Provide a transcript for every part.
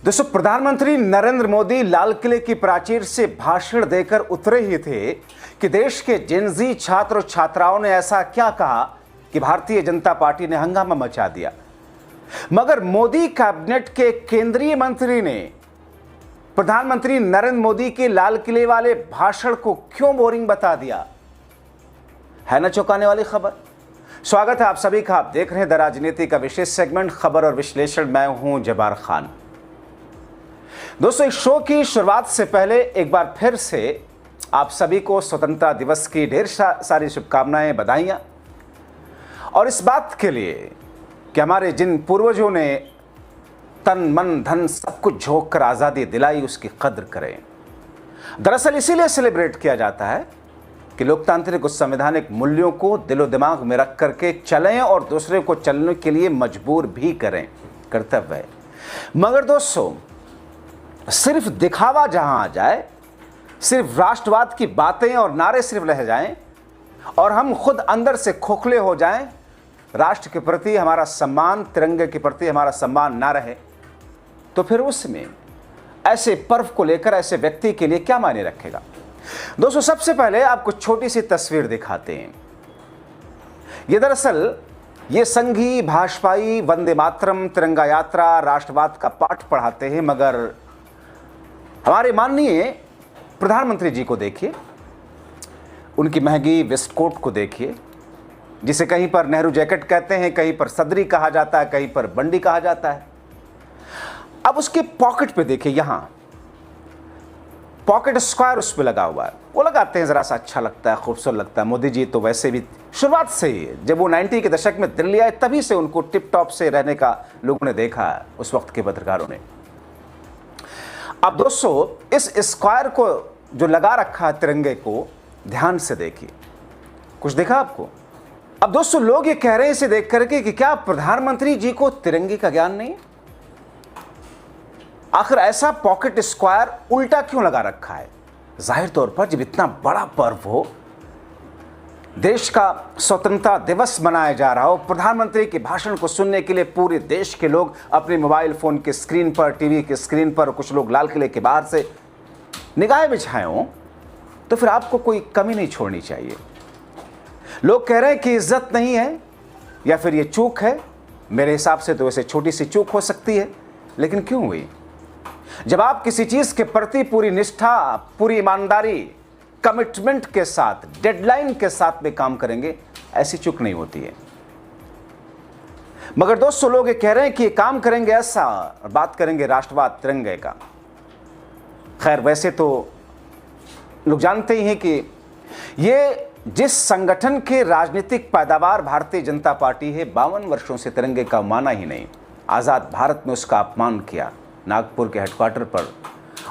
दोस्तों, प्रधानमंत्री नरेंद्र मोदी लाल किले की प्राचीर से भाषण देकर उतरे ही थे कि देश के जेनजी छात्र और छात्राओं ने ऐसा क्या कहा कि भारतीय जनता पार्टी ने हंगामा मचा दिया। मगर मोदी कैबिनेट के केंद्रीय मंत्री ने प्रधानमंत्री नरेंद्र मोदी के लाल किले वाले भाषण को क्यों बोरिंग बता दिया। है ना चौंकाने वाली खबर। स्वागत है आप सभी का। आप देख रहे हैं द राजनीति का विशेष सेगमेंट खबर और विश्लेषण। मैं हूं जबार खान। दोस्तों, इस शो की शुरुआत से पहले एक बार फिर से आप सभी को स्वतंत्रता दिवस की ढेर सारी शुभकामनाएं, बधाइयां, और इस बात के लिए कि हमारे जिन पूर्वजों ने तन मन धन सब कुछ झोंक कर आज़ादी दिलाई, उसकी कद्र करें। दरअसल इसीलिए सेलिब्रेट किया जाता है कि लोकतांत्रिक और संवैधानिक मूल्यों को दिलो दिमाग में रख करके चलें और दूसरे को चलने के लिए मजबूर भी करें, कर्तव्य है। मगर दोस्तों, सिर्फ दिखावा जहां आ जाए, सिर्फ राष्ट्रवाद की बातें और नारे सिर्फ रह जाएं और हम खुद अंदर से खोखले हो जाएं, राष्ट्र के प्रति हमारा सम्मान, तिरंगे के प्रति हमारा सम्मान ना रहे, तो फिर उसमें ऐसे पर्व को लेकर ऐसे व्यक्ति के लिए क्या मायने रखेगा। दोस्तों, सबसे पहले आपको छोटी सी तस्वीर दिखाते हैं। ये दरअसल ये संघी, भाजपाई, वंदे मातरम, तिरंगा यात्रा, राष्ट्रवाद का पाठ पढ़ाते हैं, मगर हमारे माननीय प्रधानमंत्री जी को देखिए, उनकी महंगी वेस्ट कोट को देखिए, जिसे कहीं पर नेहरू जैकेट कहते हैं, कहीं पर सदरी कहा जाता है, कहीं पर बंडी कहा जाता है। अब उसके पॉकेट पे देखिए, यहां पॉकेट स्क्वायर उस पर लगा हुआ है। वो लगाते हैं, जरा सा अच्छा लगता है, खूबसूरत लगता है। मोदी जी तो वैसे भी शुरुआत से ही, जब वो 90 के दशक में दिल्ली आए, तभी से उनको टिप टॉप से रहने का लोगों ने देखा है, उस वक्त के पत्रकारों ने। अब दोस्तों, इस स्क्वायर को जो लगा रखा है तिरंगे को, ध्यान से देखिए, कुछ देखा आपको। अब दोस्तों, लोग ये कह रहे हैं इसे देख करके कि क्या प्रधानमंत्री जी को तिरंगे का ज्ञान नहीं। आखिर ऐसा पॉकेट स्क्वायर उल्टा क्यों लगा रखा है। जाहिर तौर पर जब इतना बड़ा पर्व हो, देश का स्वतंत्रता दिवस मनाया जा रहा हो, प्रधानमंत्री के भाषण को सुनने के लिए पूरे देश के लोग अपने मोबाइल फोन के स्क्रीन पर, टीवी के स्क्रीन पर, कुछ लोग लाल किले के बाहर से निगाहें बिछाए हों, तो फिर आपको कोई कमी नहीं छोड़नी चाहिए। लोग कह रहे हैं कि इज्जत नहीं है या फिर ये चूक है। मेरे हिसाब से तो वैसे छोटी सी चूक हो सकती है, लेकिन क्यों हुई। जब आप किसी चीज के प्रति पूरी निष्ठा, पूरी ईमानदारी, कमिटमेंट के साथ, डेडलाइन के साथ में काम करेंगे, ऐसी चूक नहीं होती है। मगर दोस्तों, लोग ये कह रहे हैं कि ये काम करेंगे ऐसा, और बात करेंगे राष्ट्रवाद, तिरंगे का। खैर, वैसे तो लोग जानते ही हैं कि ये जिस संगठन के राजनीतिक पैदावार भारतीय जनता पार्टी है, 52 वर्षों से तिरंगे का माना ही नहीं। आजाद भारत में उसका अपमान किया नागपुर के हेडक्वार्टर पर।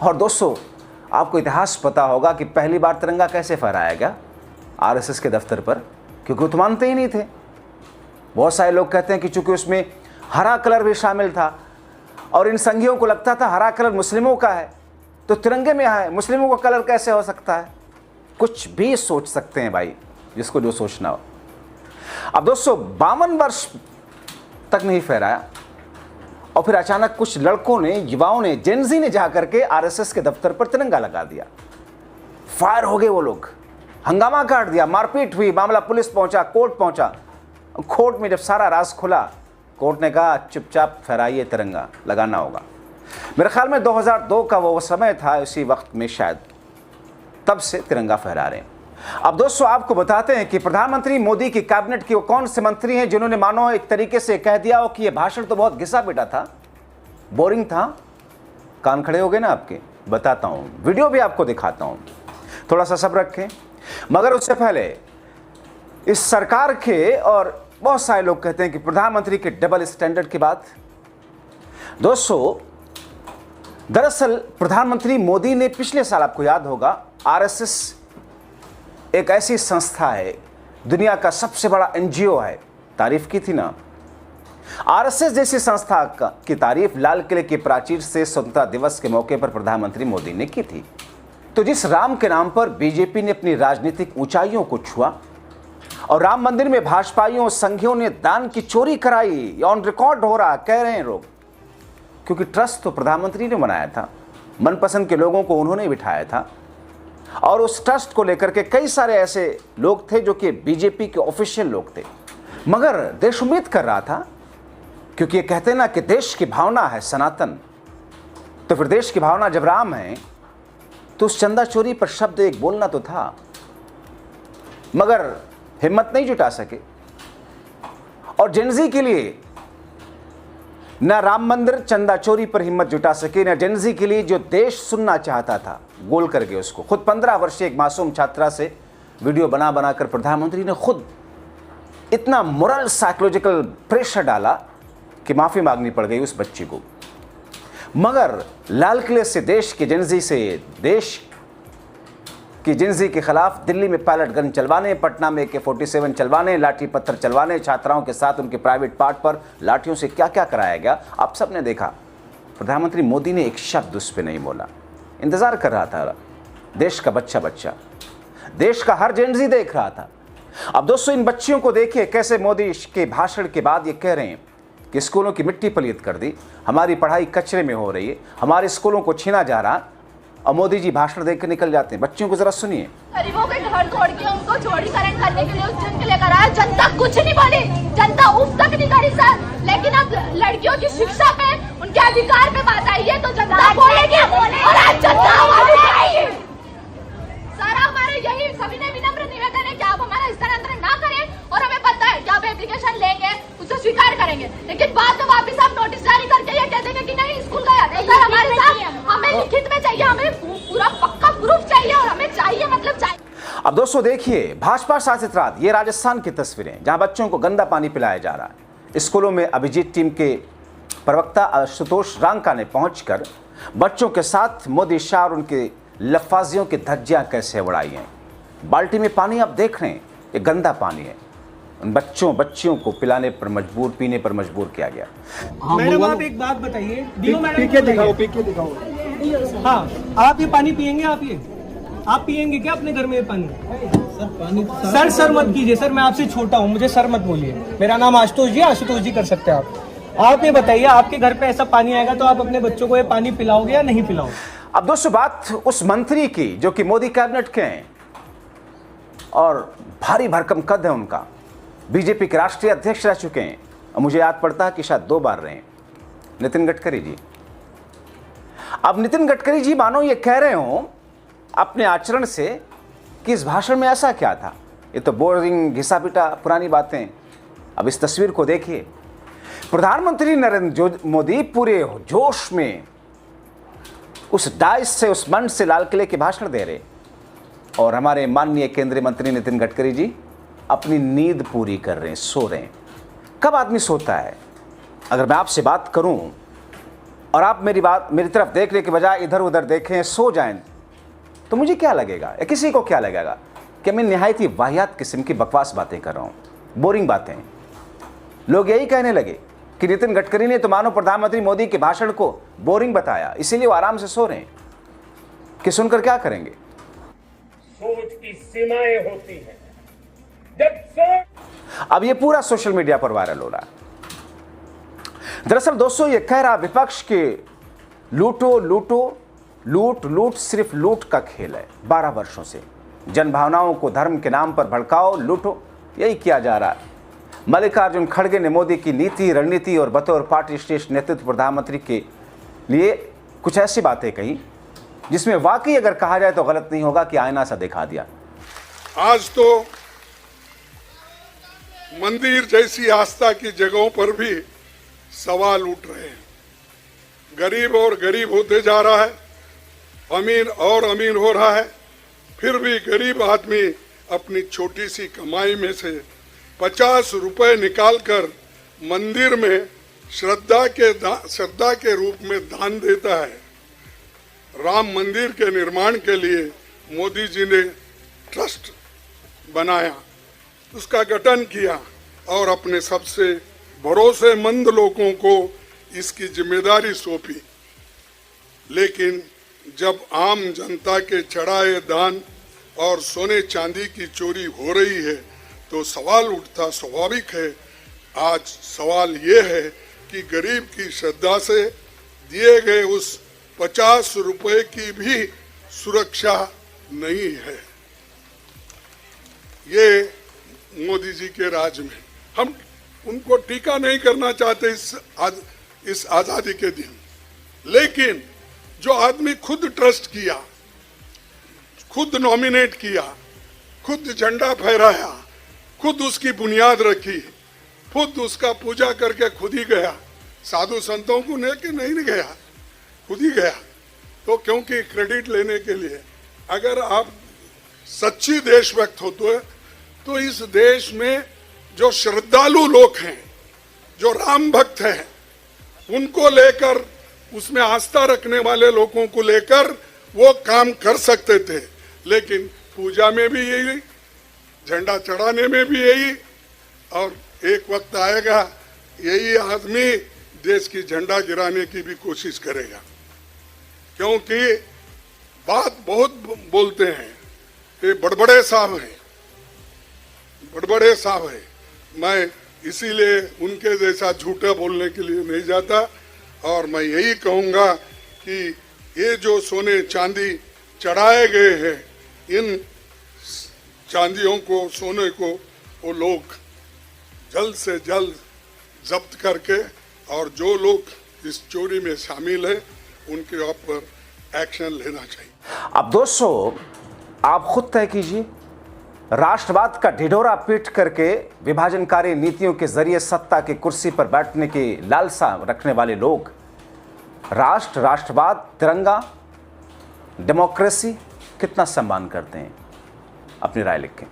और दोस्तों, आपको इतिहास पता होगा कि पहली बार तिरंगा कैसे फहराया गया आरएसएस के दफ्तर पर, क्योंकि वो तो मानते ही नहीं थे। बहुत सारे लोग कहते हैं कि चूंकि उसमें हरा कलर भी शामिल था और इन संघियों को लगता था हरा कलर मुस्लिमों का है, तो तिरंगे में है, मुस्लिमों का कलर कैसे हो सकता है। कुछ भी सोच सकते हैं भाई, जिसको जो सोचना हो। अब दोस्तों, 52 वर्ष तक नहीं फहराया और फिर अचानक कुछ लड़कों ने, युवाओं ने, जेनजी ने जाकर के आरएसएस के दफ्तर पर तिरंगा लगा दिया। फायर हो गए वो लोग, हंगामा काट दिया, मारपीट हुई, मामला पुलिस पहुंचा, कोर्ट पहुंचा। कोर्ट में जब सारा राज खुला, कोर्ट ने कहा चुपचाप फहराइए, तिरंगा लगाना होगा। मेरे ख्याल में 2002 का वो समय था, इसी वक्त में शायद, तब से तिरंगा फहरा रहे हैं। अब दोस्तों, आपको बताते हैं कि प्रधानमंत्री मोदी की कैबिनेट के वो कौन से मंत्री हैं जिन्होंने मानो एक तरीके से कह दिया हो कि ये भाषण तो बहुत घिसा पिटा था, बोरिंग था। कान खड़े हो गए ना आपके। बताता हूं, वीडियो भी आपको दिखाता हूं, थोड़ा सा सब्र रखें। मगर उससे पहले इस सरकार के, और बहुत सारे लोग कहते हैं कि प्रधानमंत्री के डबल स्टैंडर्ड की बात। दोस्तों, दरअसल प्रधानमंत्री मोदी ने पिछले साल, आपको याद होगा, आरएसएस एक ऐसी संस्था है, दुनिया का सबसे बड़ा एनजीओ है, तारीफ की थी ना। आरएसएस जैसी संस्था की तारीफ लाल किले की प्राचीर से स्वतंत्रता दिवस के मौके पर प्रधानमंत्री मोदी ने की थी। तो जिस राम के नाम पर बीजेपी ने अपनी राजनीतिक ऊंचाइयों को छुआ और राम मंदिर में भाजपाइयों, संघियों ने दान की चोरी कराई, ऑन रिकॉर्ड हो रहा, कह रहे हैं लोग, क्योंकि ट्रस्ट तो प्रधानमंत्री ने बनाया था, मनपसंद के लोगों को उन्होंने बिठाया था, और उस ट्रस्ट को लेकर के कई सारे ऐसे लोग थे जो कि बीजेपी के ऑफिशियल लोग थे। मगर देश उम्मीद कर रहा था, क्योंकि ये कहते हैं ना कि देश की भावना है सनातन, तो फिर देश की भावना जब राम है तो उस चंदा चोरी पर शब्द एक बोलना तो था, मगर हिम्मत नहीं जुटा सके। और जेनजी के लिए न राम मंदिर चंदा चोरी पर हिम्मत जुटा सके, न जेनजी के लिए जो देश सुनना चाहता था गोल करके उसको। खुद 15 वर्षीय एक मासूम छात्रा से वीडियो बना बनाकर प्रधानमंत्री ने खुद इतना मोरल साइकोलॉजिकल प्रेशर डाला कि माफी मांगनी पड़ गई उस बच्ची को। मगर लाल किले से देश के जेनजी से देश की जेनजी के खिलाफ दिल्ली में पायलट गन चलवाने, पटना में AK-47 चलवाने, लाठी पत्थर चलवाने, छात्राओं के साथ उनके प्राइवेट पार्ट पर लाठियों से क्या क्या कराया गया आप सब ने देखा। प्रधानमंत्री मोदी ने एक शब्द उस पर नहीं बोला। इंतजार कर रहा था देश का बच्चा बच्चा, देश का हर जेनजी देख रहा था। अब दोस्तों इन बच्चियों को देखिए कैसे मोदी के भाषण के बाद ये कह रहे हैं कि स्कूलों की मिट्टी पलीत कर दी, हमारी पढ़ाई कचरे में हो रही है, हमारे स्कूलों को छीना जा रहा, और मोदी जी भाषण देकर निकल जाते हैं। बच्चियों को जरा सुनिए। गरीबों के घर तोड़ के उनको चौड़ीकरण करने के लिए उस दिन के लिए कराया, जनता कुछ नहीं बोली, जनता उफ तक नहीं करी सर। लेकिन अब लड़कियों की शिक्षा पे, उनके अधिकार पे बात आई है तो जनता बोलेगी, और आज जनता आवाज उठाएगी। सर हमारे यही सभी ने विनम्र निवेदन है कि आप हमारा स्थानांतरण ना करें, और हमें पता है कि आप एप्लीकेशन लेंगे उसे स्वीकार करेंगे, लेकिन बाद में वापिस आप नोटिस जारी करके ये कह देंगे कि नहीं स्कूल गया। सर हमारे साथ हमें लिखित में चाहिए, हमें पूरा पक्का प्रूफ चाहिए, और हमें चाहिए मतलब चाहिए। अब दोस्तों देखिए भाजपा शासित राज्य ये राजस्थान की तस्वीरें जहां बच्चों को गंदा पानी पिलाया जा रहा है। स्कूलों में अभिजीत टीम के प्रवक्ता आशुतोष रांका ने पहुंचकर बच्चों के साथ मोदी शाह और उनके लफाजियों की धज्जियां कैसे उड़ाई हैं। बाल्टी में पानी आप देख रहे हैं, ये गंदा पानी है। उन बच्चियों को पिलाने पर मजबूर, पीने पर मजबूर किया गया। मैडम आप एक बात बताइए, पी के दिखाओ। हाँ आप ये पानी पियेंगे, आप पियेंगे क्या अपने घर में ये पानी? सर पानी सर मत कीजिए सर, मैं आपसे छोटा हूँ, मुझे सर मत बोलिए। मेरा नाम आशुतोष जी कर सकते हैं आप ये बताइए आपके घर पे ऐसा पानी आएगा तो आप अपने बच्चों को ये पानी पिलाओगे या नहीं पिलाओगे? अब दोस्तों बात उस मंत्री की जो कि मोदी कैबिनेट के हैं और भारी भरकम कद है उनका, बीजेपी के राष्ट्रीय अध्यक्ष रह चुके हैं, और मुझे याद पड़ता है कि शायद 2 बार रहे, नितिन गडकरी जी। अब नितिन गडकरी जी मानो ये कह रहे हो अपने आचरण से कि इस भाषण में ऐसा क्या था, ये तो बोरिंग घिसा पिटा पुरानी बातें। अब इस तस्वीर को देखिए, प्रधानमंत्री नरेंद्र मोदी पूरे जोश में उस डाइस से, उस मंच से लाल किले के भाषण दे रहे, और हमारे माननीय केंद्रीय मंत्री नितिन गडकरी जी अपनी नींद पूरी कर रहे हैं, सो रहे हैं। कब आदमी सोता है? अगर मैं आपसे बात करूं और आप मेरी तरफ देखने के बजाय इधर उधर देखें, सो जाएं, तो मुझे क्या लगेगा या किसी को क्या लगेगा कि मैं निहायत ही वाहियात किस्म की बकवास बातें कर रहा हूं, बोरिंग बातें। लोग यही कहने लगे कि नितिन गडकरी ने तो मानो प्रधानमंत्री मोदी के भाषण को बोरिंग बताया, इसीलिए वो आराम से सो रहे हैं। कि सुनकर क्या करेंगे? सोच की सीमाएं होती हैं। जब सोच अब ये पूरा सोशल मीडिया पर वायरल हो रहा है। दरअसल दोस्तों ये कह रहा विपक्ष के लूट सिर्फ लूट का खेल है। 12 वर्षों से जनभावनाओं को धर्म के नाम पर भड़काओ, लूटो, यही किया जा रहा है। मल्लिकार्जुन खड़गे ने मोदी की नीति, रणनीति और बतौर पार्टी श्रेष्ठ नेतृत्व प्रधानमंत्री के लिए कुछ ऐसी बातें कही जिसमें वाकई अगर कहा जाए तो गलत नहीं होगा कि आईना सा दिखा दिया। आज तो मंदिर जैसी आस्था की जगहों पर भी सवाल उठ रहे हैं। गरीब और गरीब होते जा रहा है, अमीर और अमीर हो रहा है, फिर भी गरीब आदमी अपनी छोटी सी कमाई में से 50 रुपए निकालकर मंदिर में श्रद्धा के रूप में दान देता है। राम मंदिर के निर्माण के लिए मोदी जी ने ट्रस्ट बनाया, उसका गठन किया और अपने सबसे भरोसेमंद लोगों को इसकी जिम्मेदारी सौंपी। लेकिन जब आम जनता के चढ़ाए दान और सोने चांदी की चोरी हो रही है तो सवाल उठता स्वाभाविक है। आज सवाल ये है कि गरीब की श्रद्धा से दिए गए उस 50 रुपए की भी सुरक्षा नहीं है। ये मोदी जी के राज में, हम उनको टीका नहीं करना चाहते इस आजादी के दिन, लेकिन जो आदमी खुद ट्रस्ट किया, खुद नॉमिनेट किया, खुद झंडा फहराया, खुद उसकी बुनियाद रखी, खुद उसका पूजा करके खुद ही गया, साधु संतों को लेके नहीं गया, खुद ही गया, तो क्योंकि क्रेडिट लेने के लिए, अगर आप सच्ची देशभक्त होते तो इस देश में जो श्रद्धालु लोग हैं, जो राम भक्त हैं, उनको लेकर, उसमें आस्था रखने वाले लोगों को लेकर वो काम कर सकते थे। लेकिन पूजा में भी यही, झंडा चढ़ाने में भी यही, और एक वक्त आएगा यही आदमी देश की झंडा गिराने की भी कोशिश करेगा, क्योंकि बात बहुत बोलते हैं, ये बड़बड़े साहब हैं, बड़बड़े साहब हैं। मैं इसीलिए उनके जैसा झूठा बोलने के लिए नहीं जाता, और मैं यही कहूँगा कि ये जो सोने चांदी चढ़ाए गए हैं, इन चांदियों को, सोने को वो लोग जल्द से जल्द जब्त करके, और जो लोग इस चोरी में शामिल हैं उनके ऊपर एक्शन लेना चाहिए। अब दोस्तों, आप खुद तय कीजिए, राष्ट्रवाद का ढिढोरा पीट करके विभाजनकारी नीतियों के जरिए सत्ता की कुर्सी पर बैठने की लालसा रखने वाले लोग राष्ट्र, राष्ट्रवाद, तिरंगा, डेमोक्रेसी कितना सम्मान करते हैं? अपनी राय लिखें।